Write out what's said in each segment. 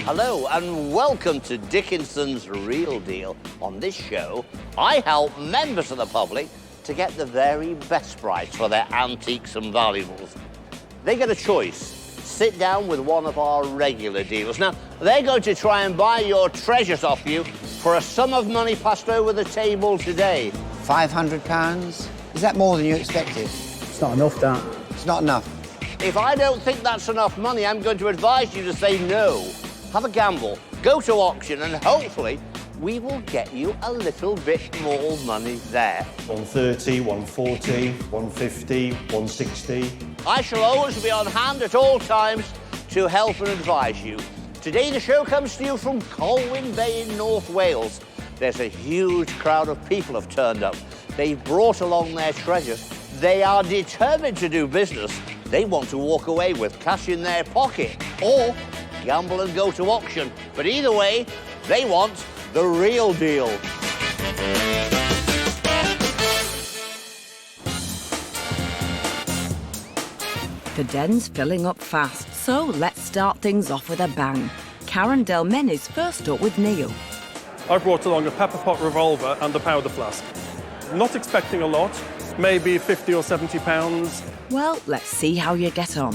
Hello and welcome to Dickinson's Real Deal. On this show, I help members of the public to get the very best price for their antiques and valuables. They get a choice. Sit down with one of our regular dealers. Now, they're going to try and buy your treasures off you for a sum of money passed over the table today. £500? Is that more than you expected? It's not enough, that. It's not enough. If I don't think that's enough money, I'm going to advise you to say no. Have a gamble, go to auction, and hopefully we will get you a little bit more money there. 130, 140, 150, 160. I shall always be on hand at all times to help and advise you. Today the show comes to you from Colwyn Bay in North Wales. There's a huge crowd of people have turned up. They've brought along their treasures. They are determined to do business. They want to walk away with cash in their pocket or gamble and go to auction. But either way, they want the real deal. The den's filling up fast, so let's start things off with a bang. Karen Delmeny's first up with Neil. I brought along a pepper pot revolver and a powder flask. Not expecting a lot, maybe 50 or 70 pounds. Well, let's see how you get on.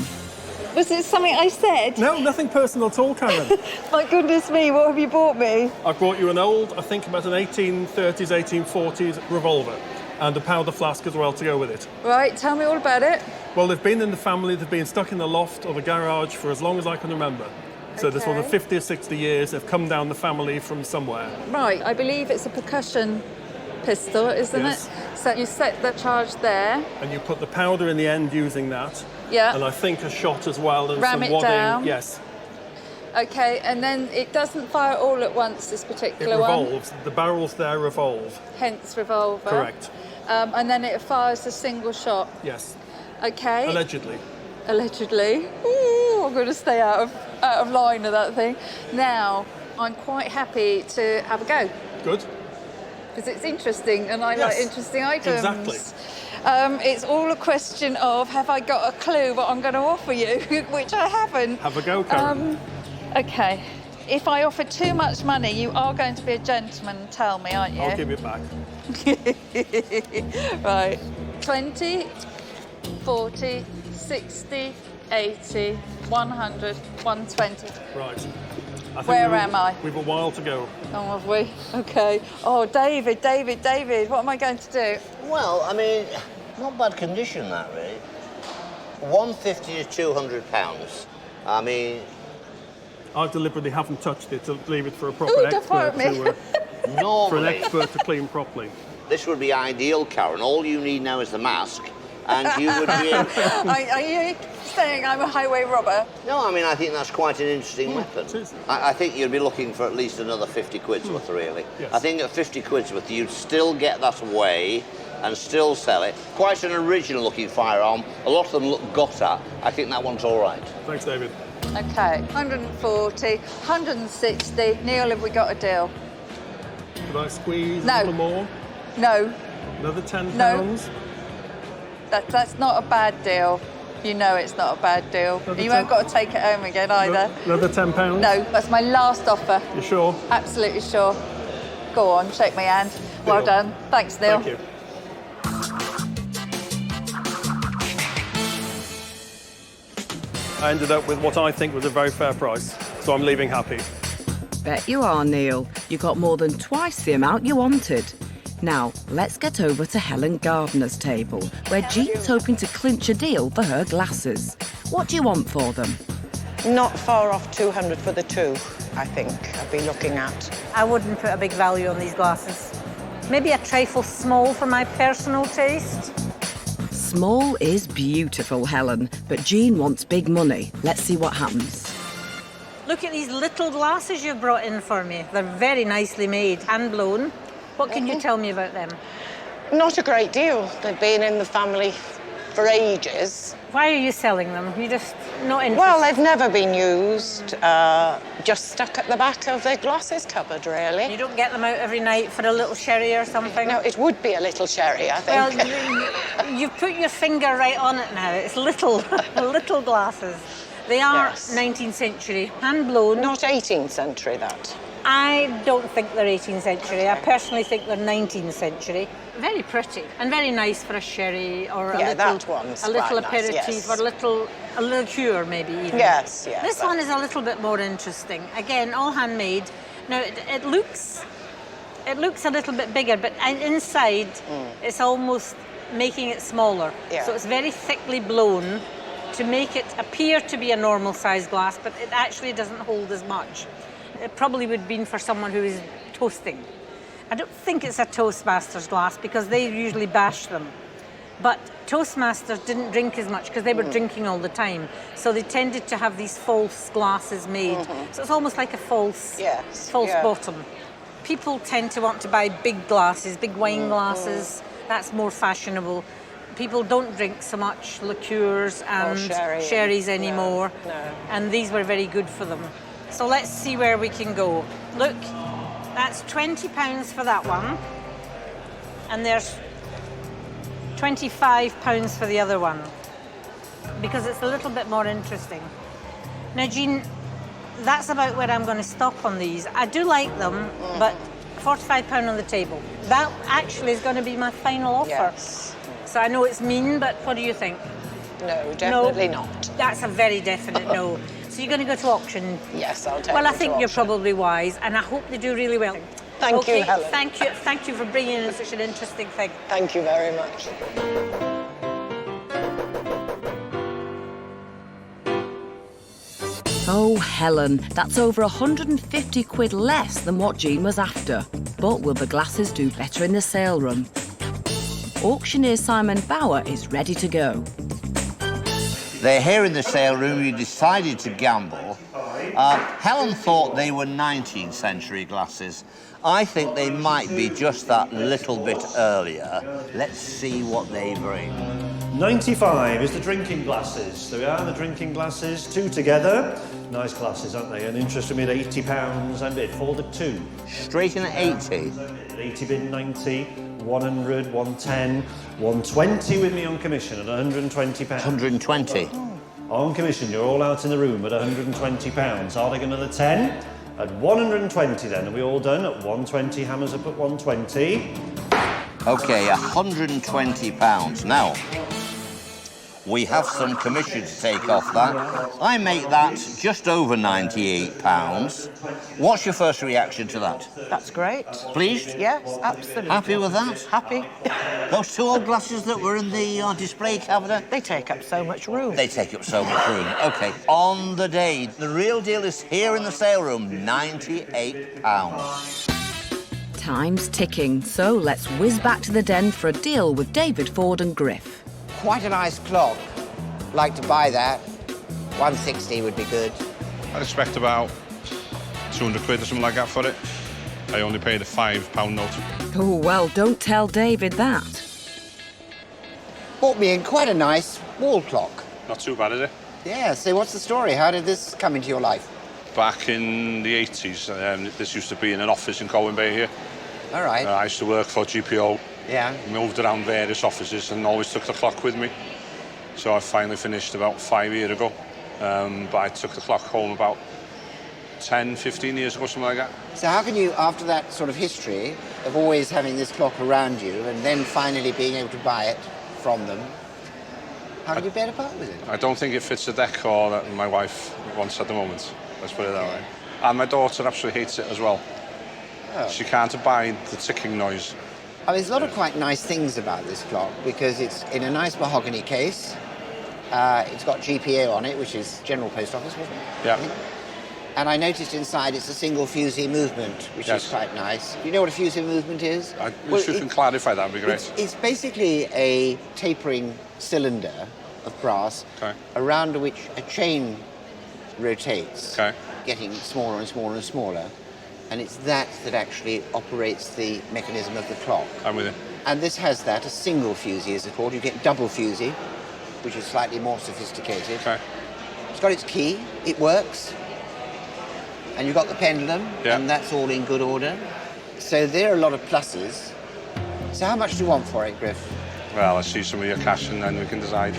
Was it something I said? No, nothing personal at all, Karen. My goodness me, what have you bought me? I brought you an old, I think about an 1830s, 1840s revolver and a powder flask as well to go with it. Right, tell me all about it. Well, they've been in the family, they've been stuck in the loft or the garage for as long as I can remember. So this was 50 or 60 years, they've come down the family from somewhere. Right, I believe it's a percussion pistol, isn't Yes. it? So you set the charge there. And you put the powder in the end using that. Yeah. And I think a shot as well and Ram some it wadding. down. Yes. Okay, and then it doesn't fire all at once, this It particular revolves. The barrels there revolve. one. Hence revolver. Correct. And then it fires a single shot. Yes. Okay. Allegedly. Allegedly. Ooh, I'm going to stay out of line of that thing. Now, I'm quite happy to have a go. Good. Because it's interesting and I like interesting items. Exactly. It's all a question of have I got a clue what I'm going to offer you, which I haven't. Have a go, Karen. Okay. If I offer too much money, you are going to be a gentleman and tell me, aren't you? I'll give it back. Right. 20, 40, 60, 80, 100, 120. Right. I think Where am I? We've a while to go. Oh, have we? Okay. Oh, David, what am I going to do? Well, I mean, not bad condition that really. 150 to 200 pounds. I mean, I deliberately haven't touched it to leave it for a proper Ooh, don't expert fire at me. to, for an normally expert to clean properly. this would be ideal, Karen. All you need now is the mask, and you would be. Are you saying I'm a highway robber? No, I mean I think that's quite an interesting weapon. it is. I think you'd be looking for at least another 50 quid's worth, really. Yes. I think at 50 quid's worth, you'd still get that away and still sell it. Quite an original-looking firearm. A lot of them look got at. I think that one's all right. Thanks, David. Okay, 140, 160. Neil, have we got a deal? Could I squeeze No. a little more? No, Another 10 No. pounds? that's not a bad deal. You know it's not a bad deal. Another You 10 haven't got to take it home again either. Another 10 pounds? No, that's my last offer. You sure? Absolutely sure. Go on, shake my hand. Well Deal. done. Thanks, Neil. Thank you. I ended up with what I think was a very fair price, so I'm leaving happy. Bet you are, Neil. You got more than twice the amount you wanted. Now, let's get over to Helen Gardner's table, where Jean's hoping to clinch a deal for her glasses. What do you want for them? Not far off 200 for the two, I think I'd be looking at. I wouldn't put a big value on these glasses. Maybe a trifle small for my personal taste. Small is beautiful, Helen, but Jean wants big money. Let's see what happens. Look at these little glasses you've brought in for me. They're very nicely made, hand-blown. What can you tell me about them? Not a great deal. They've been in the family for ages. Why are you selling them? You're just not interested? Well, they've never been used, just stuck at the back of the glasses cupboard, really. You don't get them out every night for a little sherry or something? No, it would be a little sherry, I think. Well, you've put your finger right on it now. It's little, little glasses. They are Yes. 19th century, hand-blown. Not 18th century, that. I don't think they're 18th century. I personally think they're 19th century. Very pretty and very nice for a sherry or Yeah, a that one's little quite nice, aperitif yes. or a liqueur maybe even. Yes, yes. This one is a little bit more interesting. Again, all handmade. Now it looks a little bit bigger, but inside it's almost making it smaller. Yeah. So it's very thickly blown to make it appear to be a normal size glass, but it actually doesn't hold as much. It probably would be for someone who is toasting. I don't think it's a Toastmasters glass because they usually bash them. But Toastmasters didn't drink as much because they were drinking all the time. So they tended to have these false glasses made. So it's almost like a false bottom. People tend to want to buy big glasses, big wine glasses. That's more fashionable. People don't drink so much liqueurs and sherries anymore. No. And these were very good for them. So let's see where we can go. Look, that's £20 for that one. And there's £25 for the other one. Because it's a little bit more interesting. Now, Jean, that's about where I'm going to stop on these. I do like them, but £45 on the table. That actually is going to be my final offer. Yes. So I know it's mean, but what do you think? No, definitely not. That's a very definite no. So you're going to go to auction? Yes, I'll take Well, I them think to you're auction. probably wise, and I hope they do really well. Thank you, Helen. Thank you for bringing in such an interesting thing. Thank you very much. Oh, Helen, that's over 150 quid less than what Jean was after. But will the glasses do better in the sale room? Auctioneer Simon Bauer is ready to go. They're here in the sale room. You decided to gamble. Helen thought they were 19th century glasses. I think they might be just that little bit earlier. Let's see what they bring. 95 is the drinking glasses. There we are, the drinking glasses, two together. Nice glasses, aren't they? And interested me at £80 and bid, folded two. Straight in at 80. 80 bid 90, 100, 110, 120 with me on commission at £120. 120. On commission, you're all out in the room at £120. Are they going to the 10? At 120 then, are we all done? At 120, hammers up at 120. OK, £120. Now, we have some commission to take off that. I make that just over £98. What's your first reaction to that? That's great. Pleased? Yes, absolutely. Happy with that? Happy. Those two old glasses that were in the display cabinet? They take up so much room. They take up so much room. OK, on the day, the real deal is here in the sale room, £98. Time's ticking, so let's whiz back to the den for a deal with David, Ford and Griff. Quite a nice clock. Like to buy that. 160 would be good. I'd expect about 200 quid or something like that for it. I only paid a £5 note. Oh, well, don't tell David that. Bought me in quite a nice wall clock. Not too bad, is it? Yeah, so what's the story? How did this come into your life? Back in the 80s, this used to be in an office in Colwyn Bay here. All right. I used to work for GPO. Yeah. Moved around various offices and always took the clock with me. So I finally finished about 5 years ago. But I took the clock home about 10, 15 years ago, something like that. So how can you, after that sort of history of always having this clock around you and then finally being able to buy it from them, how can you bear apart with it? I don't think it fits the decor that my wife wants at the moment. Let's put it that way. And my daughter absolutely hates it as well. Oh. She can't abide the ticking noise. I mean, there's a lot of quite nice things about this clock because it's in a nice mahogany case. It's got GPO on it, which is General Post Office, wasn't it? Yeah. And I noticed inside it's a single fusee movement, which is quite nice. Do you know what a fusee movement is? If you can clarify that, would be great. It's basically a tapering cylinder of brass around which a chain rotates, getting smaller and smaller and smaller. And it's that actually operates the mechanism of the clock. I'm with you. And this has that, a single fusee is it called. You get double fusee, which is slightly more sophisticated. It's got its key, it works. And you've got the pendulum, and that's all in good order. So there are a lot of pluses. So how much do you want for it, Griff? Well, let's see some of your cash and then we can decide.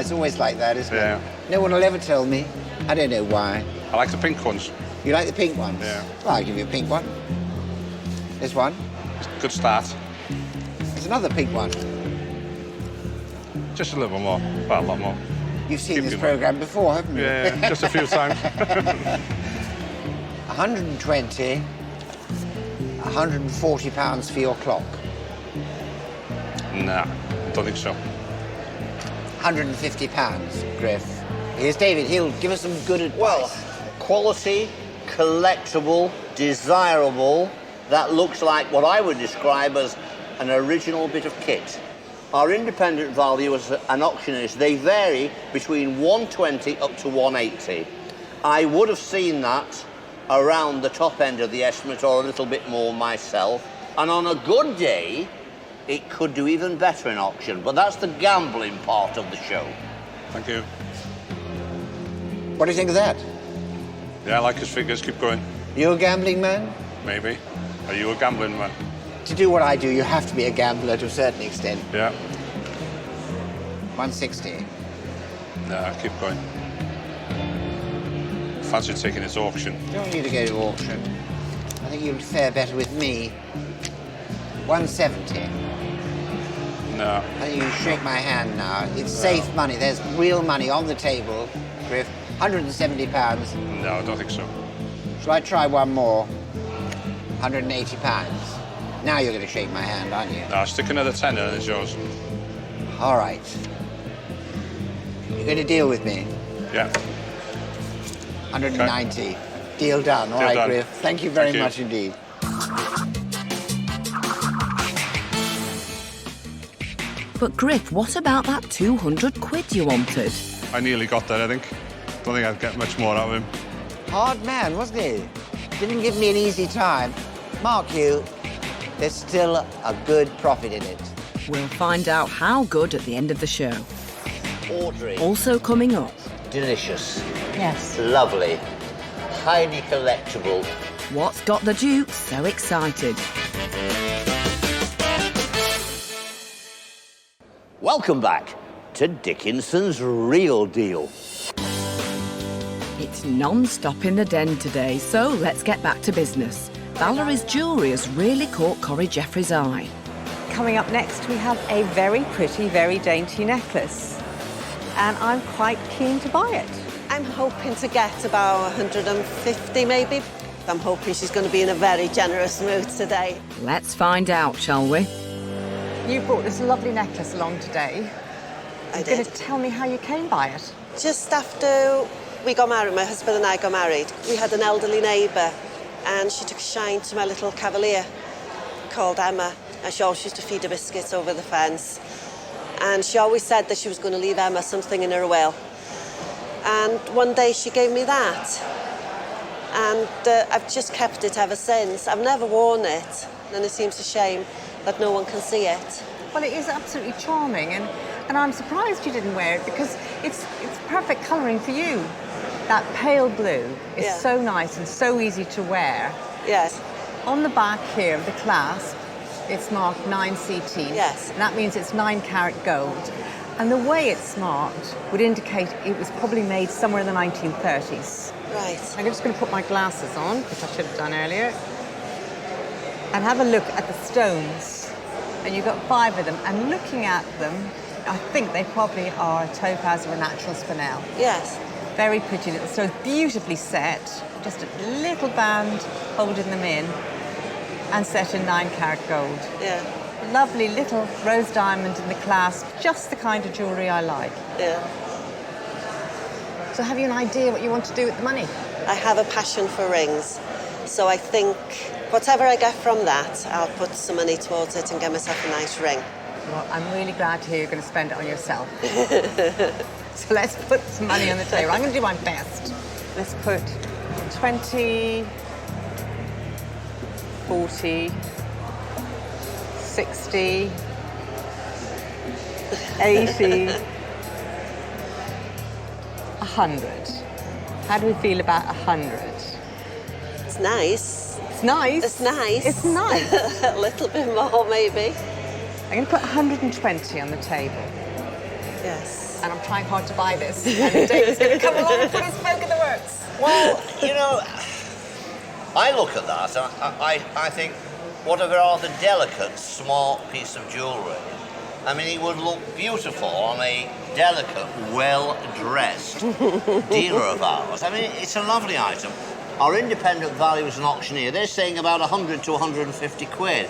It's always like that, isn't Yeah. it? No one will ever tell me. I don't know why. I like the pink ones. You like the pink ones? Yeah. Well, I'll give you a pink one. This one. Good start. There's another pink one. Just a little more. Well, a lot more. You've seen Keep this going. programme before, haven't you? Yeah, just a few times. 120, 140 pounds for your clock. Nah, don't think so. 150 pounds, Griff. Here's David, he'll give us some good advice. Well, quality, collectible, desirable, that looks like what I would describe as an original bit of kit. Our independent value as an auctioneer, they vary between 120 up to 180. I would have seen that around the top end of the estimate or a little bit more myself. And on a good day, it could do even better in auction, but that's the gambling part of the show. Thank you. What do you think of that? Yeah, I like his figures. Keep going. You a gambling man? Maybe. Are you a gambling man? To do what I do, you have to be a gambler to a certain extent. Yeah. 160. Nah, keep going. Fancy taking it to auction. You don't need to go to auction. I think you'll fare better with me. 170. No. I think you shake my hand now. It's safe money. There's real money on the table, Griff. 170 pounds. No, I don't think so. Shall I try one more? 180 pounds. Now you're going to shake my hand, aren't you? No, stick another tenner and it's yours. All right. You're going to deal with me? Yeah. 190. Okay. Deal done. All Deal right, done. Griff. Thank you very Thank you. much indeed. But Griff, what about that 200 quid you wanted? I nearly got there, I think. Don't think I'd get much more out of him. Hard man, wasn't he? Didn't give me an easy time. Mark you, there's still a good profit in it. We'll find out how good at the end of the show. Audrey, Also coming up, delicious, Yes. lovely, highly collectible. what's got the Duke so excited? Welcome back to Dickinson's Real Deal. It's non-stop in the den today, so let's get back to business. Valerie's jewellery has really caught Corrie Jeffrey's eye. Coming up next, we have a very pretty, very dainty necklace. And I'm quite keen to buy it. I'm hoping to get about 150 maybe. I'm hoping she's going to be in a very generous mood today. Let's find out, shall we? You brought this lovely necklace along today. I You're going did. to tell me how you came by it? Just after we got married, my husband and I got married, we had an elderly neighbour and she took a shine to my little cavalier called Emma, and she always used to feed her biscuits over the fence. And she always said that she was going to leave Emma something in her will. And one day she gave me that. And I've just kept it ever since. I've never worn it, and it seems a shame that no one can see it. Well, it is absolutely charming, and I'm surprised you didn't wear it because it's perfect colouring for you. That pale blue is Yeah. so nice and so easy to wear. Yes. On the back here of the clasp, it's marked 9CT. Yes. And that means it's 9 carat gold. And the way it's marked would indicate it was probably made somewhere in the 1930s. Right. I'm just going to put my glasses on, which I should have done earlier, and have a look at the stones. And you've got 5 of them, and looking at them, I think they probably are a topaz or a natural spinel. Yes. Very pretty little stones, beautifully set, just a little band holding them in, and set in 9 carat gold. Yeah. Lovely little rose diamond in the clasp, just the kind of jewellery I like. Yeah. So have you an idea what you want to do with the money? I have a passion for rings, so I think whatever I get from that, I'll put some money towards it and get myself a nice ring. Well, I'm really glad to hear you're going to spend it on yourself. So let's put some money on the table. I'm going to do my best. Let's put 20, 40, 60, 80, 100. How do we feel about 100? It's nice. It's nice. It's nice. It's nice. A little bit more, maybe. I'm going to put 120 on the table. Yes. And I'm trying hard to buy this. And David's going to come along and put his poke in the works. Well, you know, I look at that and I think, what a rather delicate, smart piece of jewellery. I mean, it would look beautiful on a delicate, well-dressed dealer of ours. I mean, it's a lovely item. Our independent valuers and auctioneer, they're saying about 100 to 150 quid.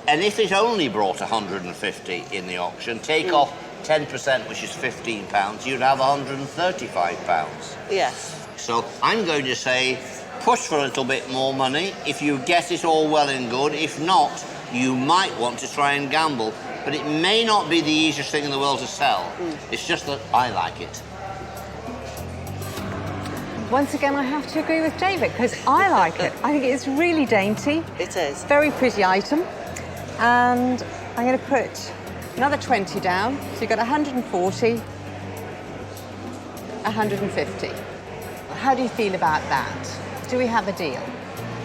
And if it only brought 150 in the auction, take off 10%, which is £15, you'd have £135. Yes. So I'm going to say, push for a little bit more money. If you get it, all well and good. If not, you might want to try and gamble. But it may not be the easiest thing in the world to sell. It's just that I like it. Once again, I have to agree with David, because I like it. I think it's really dainty. It is. Very pretty item. And I'm going to put another 20 down. So you've got 140, 150. How do you feel about that? Do we have a deal?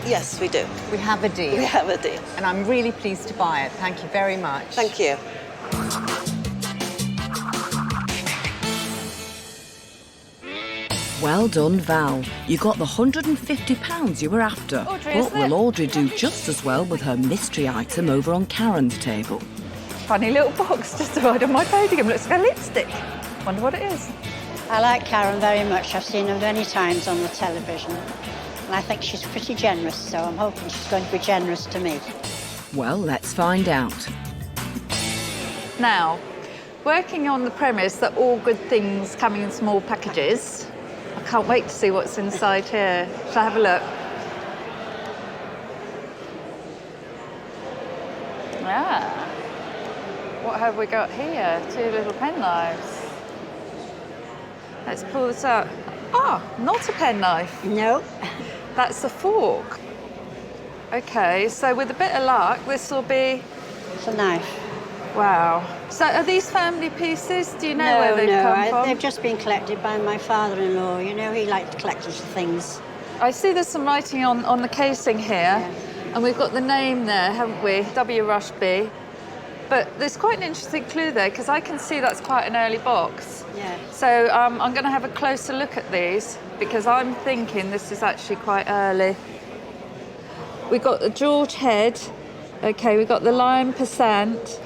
Yes, we do. We have a deal. We have a deal. And I'm really pleased to buy it. Thank you very much. Thank you. Well done, Val. You got the £150 you were after. Audrey, But will Audrey do just as well with her mystery item over on Karen's table? Funny little box just right on my podium. Looks like a lipstick. Wonder what it is. I like Karen very much. I've seen her many times on the television. And I think she's pretty generous, so I'm hoping she's going to be generous to me. Well, let's find out. Now, working on the premise that all good things come in small packages, I can't wait to see what's inside here. Shall I have a look? Ah, what have we got here? 2 little penknives. Let's pull this out. Ah, not a penknife. No. That's a fork. Okay, so with a bit of luck, this will be... It's a knife. Wow. So are these family pieces? Do you know where they've come from? They've just been collected by my father-in-law. You know, he liked collecting things. I see there's some writing on the casing here, and we've got the name there, haven't we? W. Rushby. But there's quite an interesting clue there, because I can see that's quite an early box. Yeah. So I'm going to have a closer look at these, because I'm thinking this is actually quite early. We've got the George head. Okay, we've got the lion percent.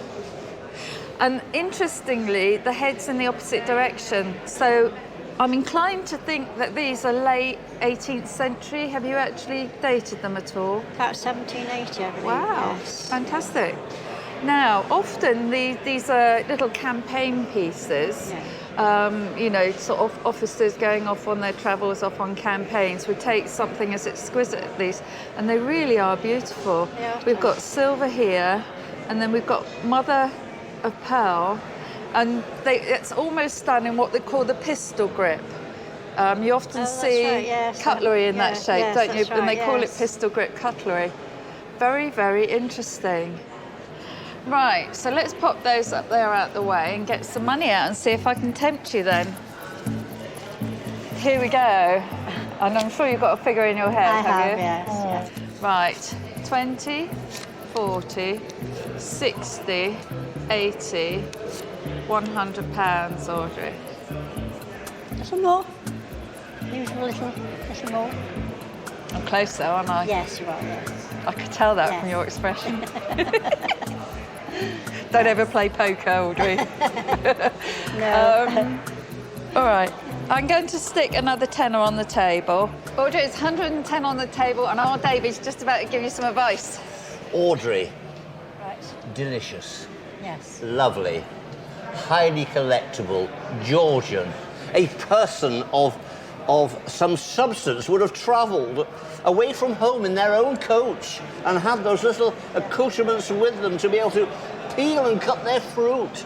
And interestingly, the head's in the opposite direction. So I'm inclined to think that these are late 18th century. Have you actually dated them at all? About 1780, I believe. Wow, yes. Fantastic. Now, often these are little campaign pieces. You know, sort of officers going off on their travels, off on campaigns, would take something as exquisite as these, and they really are beautiful. We've got silver here, and then we've got mother of pearl, and it's almost done in what they call the pistol grip. You often see cutlery in that shape, don't you? And they call it pistol grip cutlery. Very, very interesting. Right, so let's pop those up there out the way and get some money out and see if I can tempt you then. Here we go. And I'm sure you've got a figure in your head, have you? Yes. Right, 20, 40, 60, 80, £100, Audrey. Some more. Use a little more. I'm close though, aren't I? Yes, you are, yes. I could tell that from your expression. Don't ever play poker, Audrey. No. All right. I'm going to stick another tenner on the table. Audrey, it's 110 on the table, and our David's just about to give you some advice. Audrey. Right. Delicious. Yes. Lovely. Highly collectible. Georgian. A person of some substance would have travelled away from home in their own coach and had those little accoutrements with them to be able to peel and cut their fruit.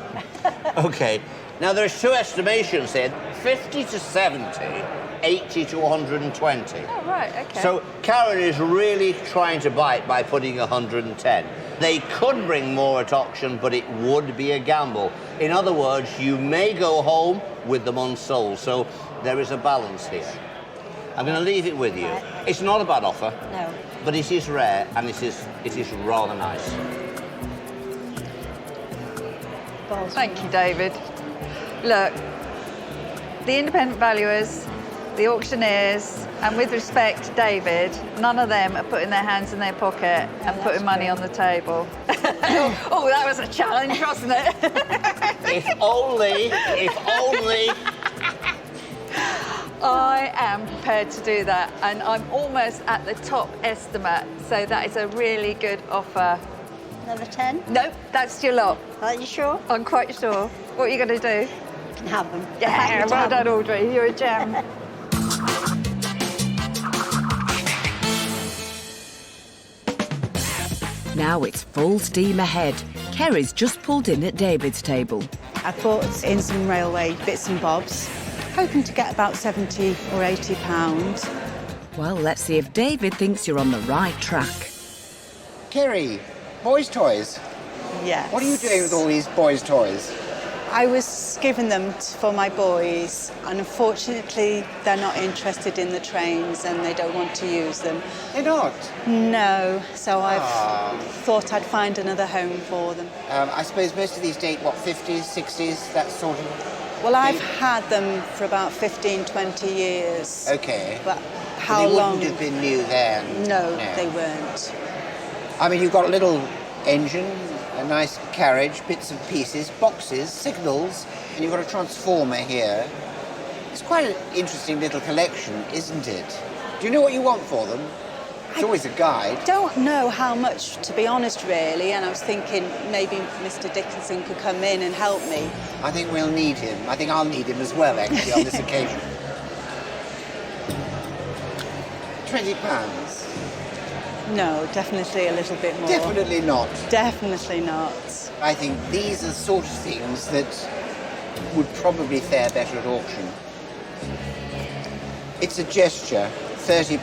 OK, now there's 2 estimations here, 50 to 70, 80 to 120. Oh, right, OK. So Karen is really trying to bite by putting 110. They could bring more at auction, but it would be a gamble. In other words, you may go home with them unsold. So there is a balance here. I'm going to leave it with you. Right. It's not a bad offer. No. But it is rare, and it is rather nice. balls. Thank you, David. Look, the independent valuers, the auctioneers, and with respect to David, none of them are putting their hands in their pocket and putting money on the table. Oh, that was a challenge, wasn't it? If only. I am prepared to do that, and I'm almost at the top estimate, so that is a really good offer. Another 10? Nope, that's your lot. Are you sure? I'm quite sure. What are you going to do? You can have them. Yeah, well done, Audrey. You're a gem. Now it's full steam ahead. Kerry's just pulled in at David's table. I bought in some railway bits and bobs, hoping to get about £70 or £80. Well, let's see if David thinks you're on the right track. Kerry, boys' toys. Yes. What are you doing with all these boys' toys? I was given them for my boys, and unfortunately they're not interested in the trains and they don't want to use them. They're not? No, so I've thought I'd find another home for them. I suppose most of these date, what, 50s, 60s, that sort of... Well, I've had them for about 15, 20 years. OK. But how they long? They wouldn't have been new then? No, they weren't. I mean, you've got a little engine, a nice carriage, bits and pieces, boxes, signals, and you've got a transformer here. It's quite an interesting little collection, isn't it? Do you know what you want for them? It's always a guide. I don't know how much, to be honest, really, and I was thinking maybe Mr. Dickinson could come in and help me. I think we'll need him. I think I'll need him as well, actually, on this occasion. £20. No, definitely a little bit more. Definitely not. Definitely not. I think these are the sort of things that would probably fare better at auction. It's a gesture, £30.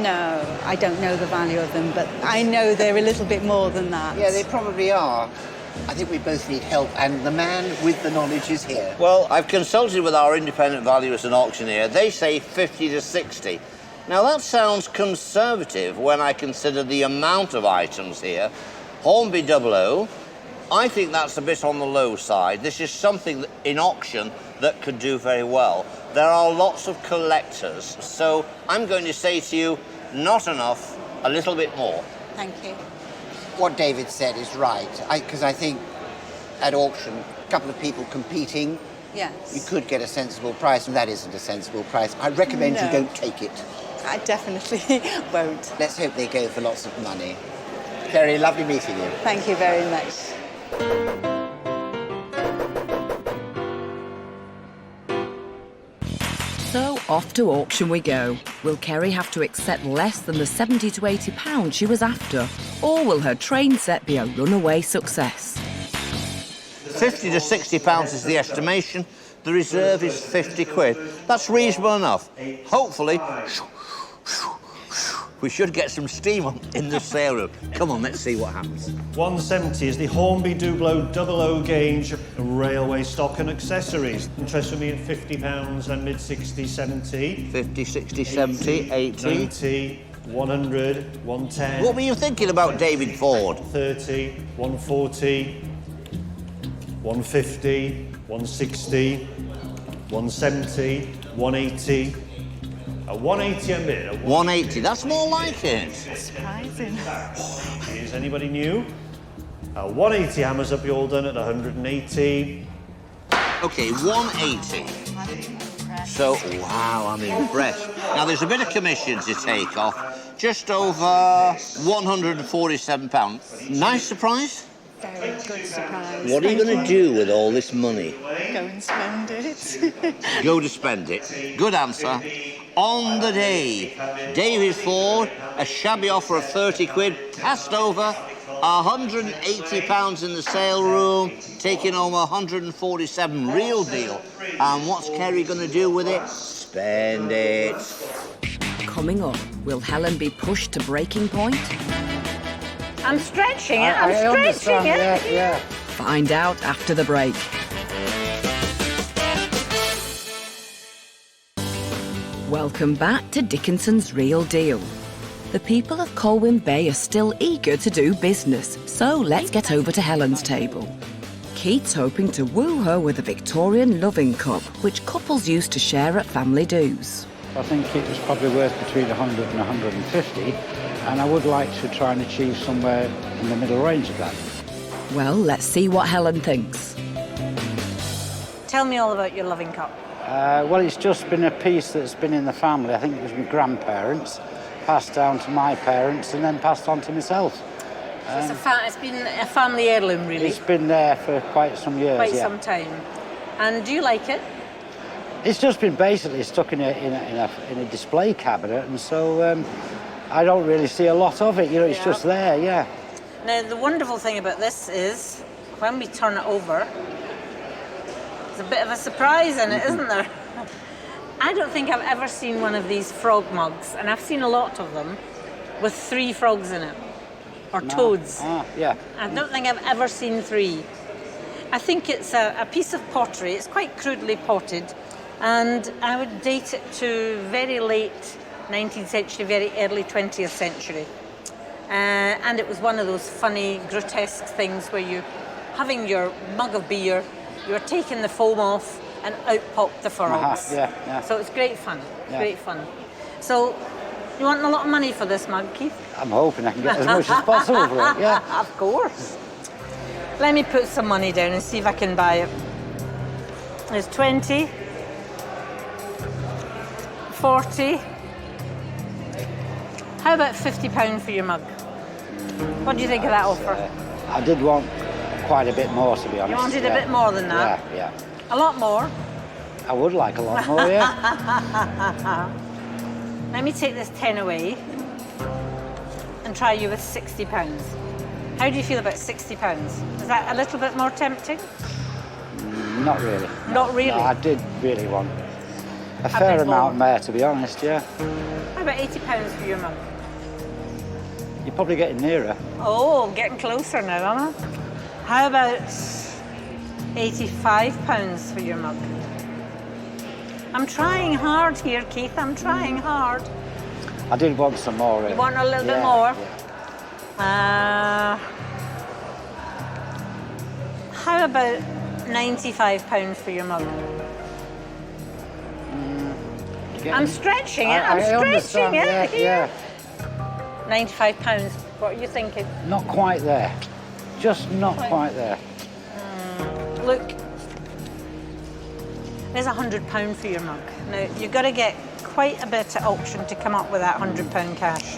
No, I don't know the value of them, but I know they're a little bit more than that. Yeah, they probably are. I think we both need help, and the man with the knowledge is here. Well, I've consulted with our independent valuers and auctioneer. They say 50 to 60. Now, that sounds conservative when I consider the amount of items here. Hornby 00, I think that's a bit on the low side. This is something that, in auction that could do very well. There are lots of collectors, so I'm going to say to you, not enough, a little bit more. Thank you. What David said is right, because I think at auction, a couple of people competing, yes, you could get a sensible price, and that isn't a sensible price. I recommend you don't take it. I definitely won't. Let's hope they go for lots of money. Kerry, lovely meeting you. Thank you very much. So off to auction we go. Will Kerry have to accept less than the £70 to £80 she was after? Or will her train set be a runaway success? £50 to £60 is the estimation. The reserve is 50 quid. That's reasonable enough. Hopefully, we should get some steam in the sale room. Come on, let's see what happens. 170 is the Hornby Dublo 00 gauge railway stock and accessories. Interest from me at £50 and mid 60, 70. 50, 60, 70, 80. 90, 100, 110. What were you thinking about David Ford? 30, 140, 150, 160, 170, 180. A 180 a bid. 180, that's more like it. Surprising. Is anybody new? A 180 hammers up, you're all done at 180. OK, 180. So, wow, I'm impressed. Now, there's a bit of commission to take off. Just over £147. Nice surprise? Very good surprise. What are you going to do with all this money? Go and spend it. Go to spend it. Good answer. On the day, David Ford, a shabby offer of 30 quid, passed over, £180 in the sale room, taking home 147 real deal. And what's Kerry going to do with it? Spend it. Coming up, will Helen be pushed to breaking point? I'm stretching it, I'm stretching it. Yeah. Find out after the break. Welcome back to Dickinson's Real Deal. The people of Colwyn Bay are still eager to do business, so let's get over to Helen's table. Keith's hoping to woo her with a Victorian loving cup, which couples used to share at family do's. I think it was probably worth between 100 and 150, and I would like to try and achieve somewhere in the middle range of that. Well, let's see what Helen thinks. Tell me all about your loving cup. Well, it's just been a piece that's been in the family. I think it was my grandparents, passed down to my parents, and then passed on to myself. So it's been a family heirloom, really? It's been there for quite some years, Quite some time. And do you like it? It's just been basically stuck in a display cabinet, and so I don't really see a lot of it. You know, it's just there, yeah. Now, the wonderful thing about this is, when we turn it over, there's a bit of a surprise in it, isn't there? I don't think I've ever seen one of these frog mugs, and I've seen a lot of them, with 3 frogs in it, or toads. Yeah. I don't think I've ever seen 3. I think it's a piece of pottery. It's quite crudely potted, and I would date it to very late 19th century, very early 20th century. And it was one of those funny, grotesque things where you're having your mug of beer, you're taking the foam off, and out pop the frogs. Yeah. So it's great fun, great fun. So, you want a lot of money for this mug, Keith? I'm hoping I can get as much as possible for it, yeah. Of course. Let me put some money down and see if I can buy it. There's 20, 40. How about £50 for your mug? What do you think of that offer? I did want quite a bit more, to be honest. You wanted a bit more than that? Yeah. A lot more? I would like a lot more, yeah. Let me take this 10 away and try you with £60. How do you feel about £60? Is that a little bit more tempting? Not really. Not really? No, I did really want a fair amount more, to be honest, yeah. How about £80 for your mug? You're probably getting nearer. Oh, I'm getting closer now, am I? How about £85 for your mug? I'm trying hard here, Keith. I'm trying hard. I did want some more. You want a little bit more? Yeah. How about £95 for your mug? I'm stretching it. I'm stretching it. Yeah. £95. What are you thinking? Not quite there. Just not quite there. Look, there's £100 for your mug. Now, you've got to get quite a bit at auction to come up with that £100 cash.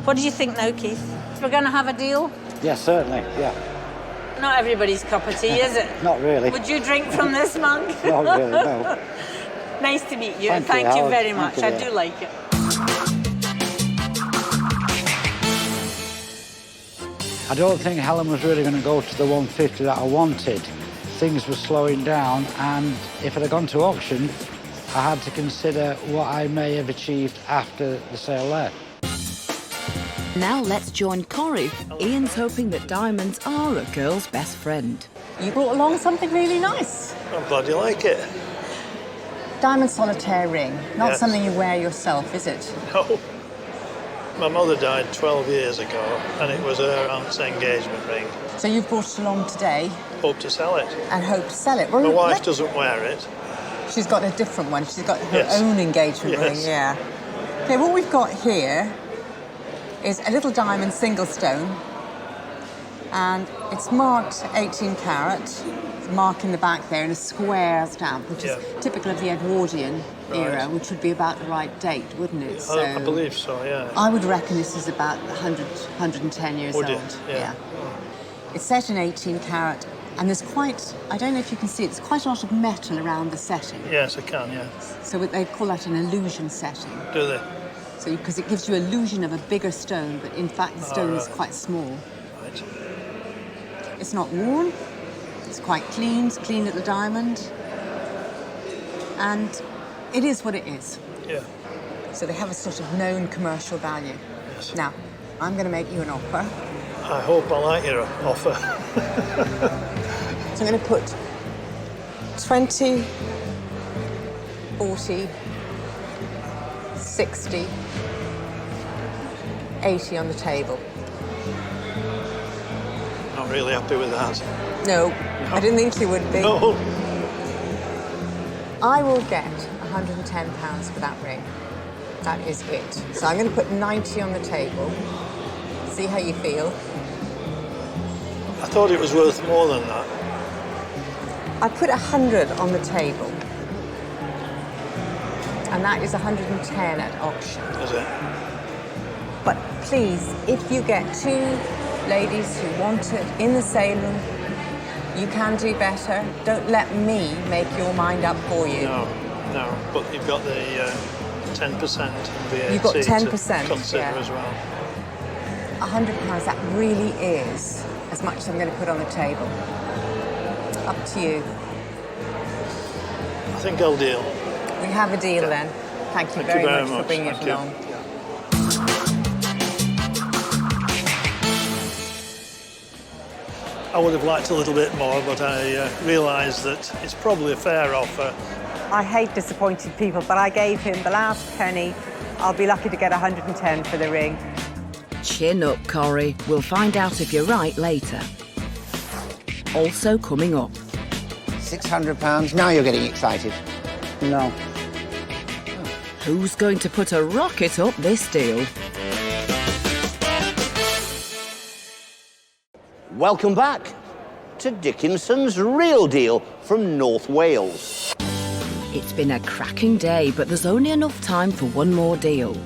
What do you think now, Keith? We're going to have a deal? Yeah, certainly, yeah. Not everybody's cup of tea, is it? Not really. Would you drink from this mug? Not really, no. Nice to meet you. Thank you you very much. I do like it. I don't think Helen was really going to go to the 150 that I wanted. Things were slowing down, and if it had gone to auction, I had to consider what I may have achieved after the sale there. Now let's join Corrie. Ian's hoping that diamonds are a girl's best friend. You brought along something really nice. I'm glad you like it. Diamond solitaire ring. Not something you wear yourself, is it? No. My mother died 12 years ago, and it was her aunt's engagement ring. So you've brought it along today? Hope to sell it. And hope to sell it. Well, my wife doesn't wear it. She's got a different one. She's got her own engagement ring, yeah. Okay, what we've got here is a little diamond single stone, and it's marked 18 carat. Mark in the back there in a square stamp, which is typical of the Edwardian era, which would be about the right date, wouldn't it? So I believe so, yeah. I would reckon this is about 110 years old. Yeah. It's set in 18 carat, and there's quite, I don't know if you can see it, there's quite a lot of metal around the setting. Yes, I can, yeah. So they call that an illusion setting. Do they? So, because it gives you illusion of a bigger stone, but in fact the stone is quite small. Right. It's not worn. It's quite clean. It's a clean little diamond. And it is what it is. Yeah. So they have a sort of known commercial value. Yes. Now, I'm going to make you an offer. I hope I like your offer. So I'm going to put 20, 40, 60, 80 on the table. Not really happy with that. No, I didn't think you would be. No. I will get £110 for that ring. That is it. So I'm going to put 90 on the table. See how you feel. I thought it was worth more than that. I put 100 on the table. And that is 110 at auction. Is it? But please, if you get two ladies who want it in the sale room, you can do better. Don't let me make your mind up for you. No, but you've got the 10% VAT You've got 10%, to consider yeah. as well. £100, that really is as much as I'm going to put on the table. Up to you. I think I'll deal. We have a deal then. Thank you very much for bringing it along. I would have liked a little bit more, but I realised that it's probably a fair offer. I hate disappointed people, but I gave him the last penny. I'll be lucky to get 110 for the ring. Chin up, Corrie. We'll find out if you're right later. Also coming up. £600. Now you're getting excited. No. Who's going to put a rocket up this deal? Welcome back to Dickinson's Real Deal from North Wales. It's been a cracking day, but there's only enough time for one more deal.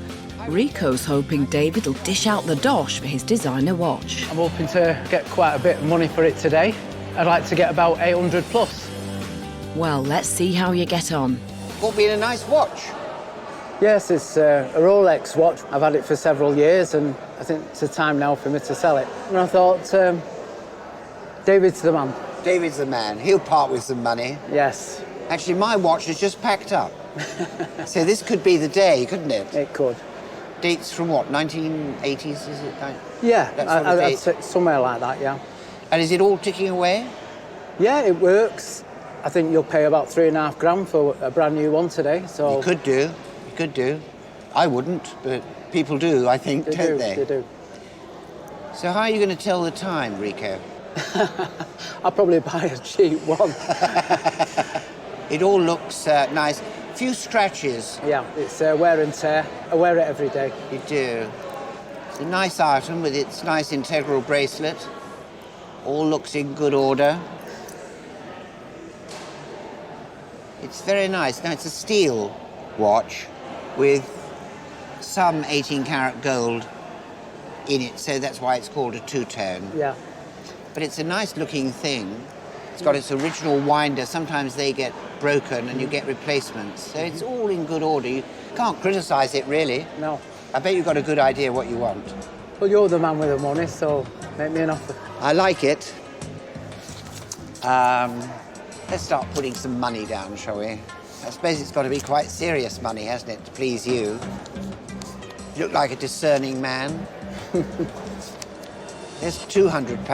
Rico's hoping David will dish out the dosh for his designer watch. I'm hoping to get quite a bit of money for it today. I'd like to get about 800 plus. Well, let's see how you get on. Got me in a nice watch. Yes, it's a Rolex watch. I've had it for several years and I think it's the time now for me to sell it. And I thought, David's the man. David's the man. He'll part with some money. Yes. Actually, my watch is just packed up. So this could be the day, couldn't it? It could. Dates from what, 1980s, is it? Yeah, that sort of I'd date? say somewhere like that, yeah. And is it all ticking away? Yeah, it works. I think you'll pay about £3.5 grand for a brand new one today, so... You could do. You could do. I wouldn't, but people do, I think, don't they? They do. So how are you going to tell the time, Rico? I'll probably buy a cheap one. It all looks nice. A few scratches. Yeah, it's wear and tear. I wear it every day. You do. It's a nice item with its nice integral bracelet. All looks in good order. It's very nice. Now, it's a steel watch with some 18-karat gold in it, so that's why it's called a two-tone. Yeah. But it's a nice-looking thing. It's got its original winder. Sometimes they get broken and you get replacements. So it's all in good order. You can't criticise it, really. No. I bet you've got a good idea what you want. Well, you're the man with the money, so make me an offer. I like it. Let's start putting some money down, shall we? I suppose it's got to be quite serious money, hasn't it, to please you? You look like a discerning man. There's £200,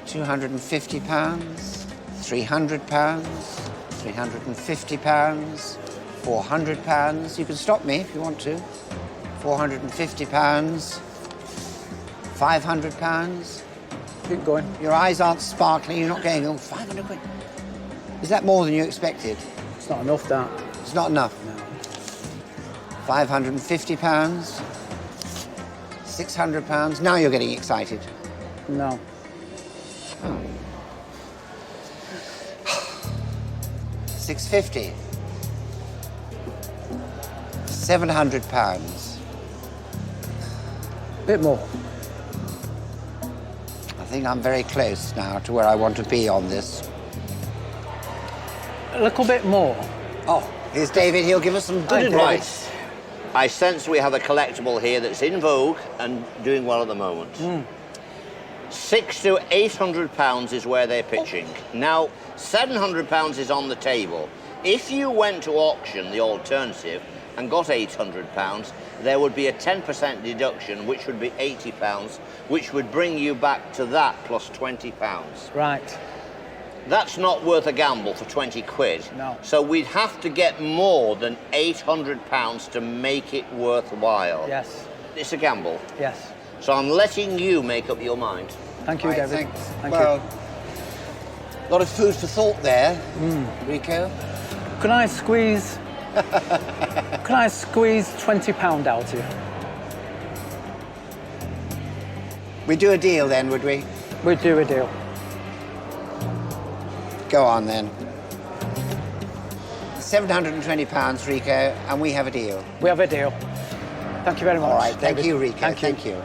£250, £300, £350, £400. You can stop me if you want to. £450, £500. Keep going. Your eyes aren't sparkling. You're not going, oh, 500 quid. Is that more than you expected? It's not enough, that. It's not enough? No. £550, £600. Now you're getting excited. No. £650. £700. Bit more. I think I'm very close now to where I want to be on this. A little bit more. Oh, here's David. He'll give us some good advice. I sense we have a collectible here that's in vogue and doing well at the moment. £600 to £800 is where they're pitching. Now, £700 is on the table. If you went to auction, the alternative, and got £800, there would be a 10% deduction, which would be £80, which would bring you back to that plus £20. Right. That's not worth a gamble for 20 quid. No. So we'd have to get more than £800 to make it worthwhile. Yes. it's a gamble. Yes. So I'm letting you make up your mind. Thank you, Right, David. thanks. Thank well, you. a lot of food for thought there, Rico. Can I squeeze... can I squeeze £20 out of you? We do a deal then, would we? We'd do a deal. Go on then. £720, Rico, and we have a deal. We have a deal. Thank you very much. All right, thank David. you, Rico. Thank you.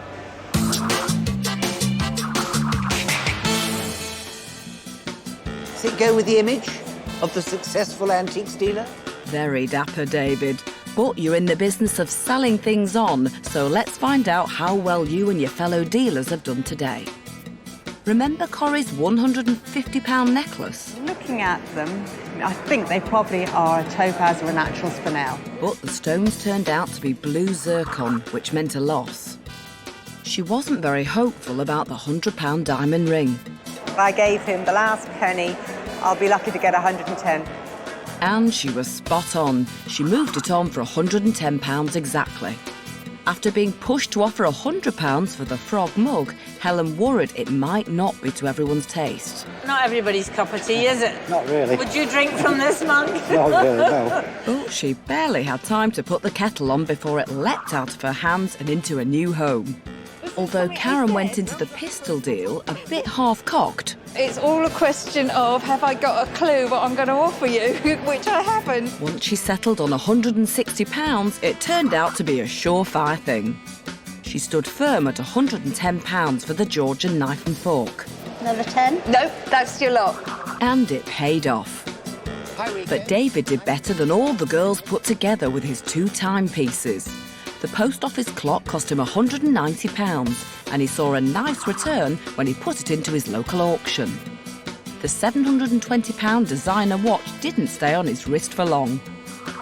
Does it go with the image of the successful antiques dealer? Very dapper, David. But you're in the business of selling things on, so let's find out how well you and your fellow dealers have done today. Remember Corrie's £150 necklace? Looking at them, I think they probably are a topaz or a natural spinel. But the stones turned out to be blue zircon, which meant a loss. She wasn't very hopeful about the £100 diamond ring. I gave him the last penny. I'll be lucky to get 110. And she was spot on. She moved it on for £110 exactly. After being pushed to offer £100 for the frog mug, Helen worried it might not be to everyone's taste. Not everybody's cup of tea, is it? Not really. Would you drink from this mug? Not really, no. But she barely had time to put the kettle on before it leapt out of her hands and into a new home. Although Karen went into the pistol deal a bit half-cocked. It's all a question of, have I got a clue what I'm going to offer you, which I haven't. Once she settled on £160, it turned out to be a surefire thing. She stood firm at £110 for the Georgian knife and fork. Another 10? No, that's your lot. And it paid off. But David did better than all the girls put together with his 2 timepieces. The post office clock cost him £190, and he saw a nice return when he put it into his local auction. The £720 designer watch didn't stay on his wrist for long.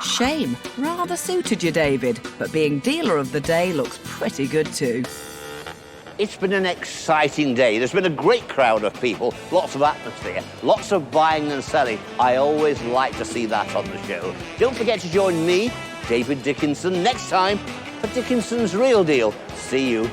Shame, rather suited you, David, but being dealer of the day looks pretty good too. It's been an exciting day. There's been a great crowd of people, lots of atmosphere, lots of buying and selling. I always like to see that on the show. Don't forget to join me, David Dickinson, next time for Dickinson's Real Deal. See you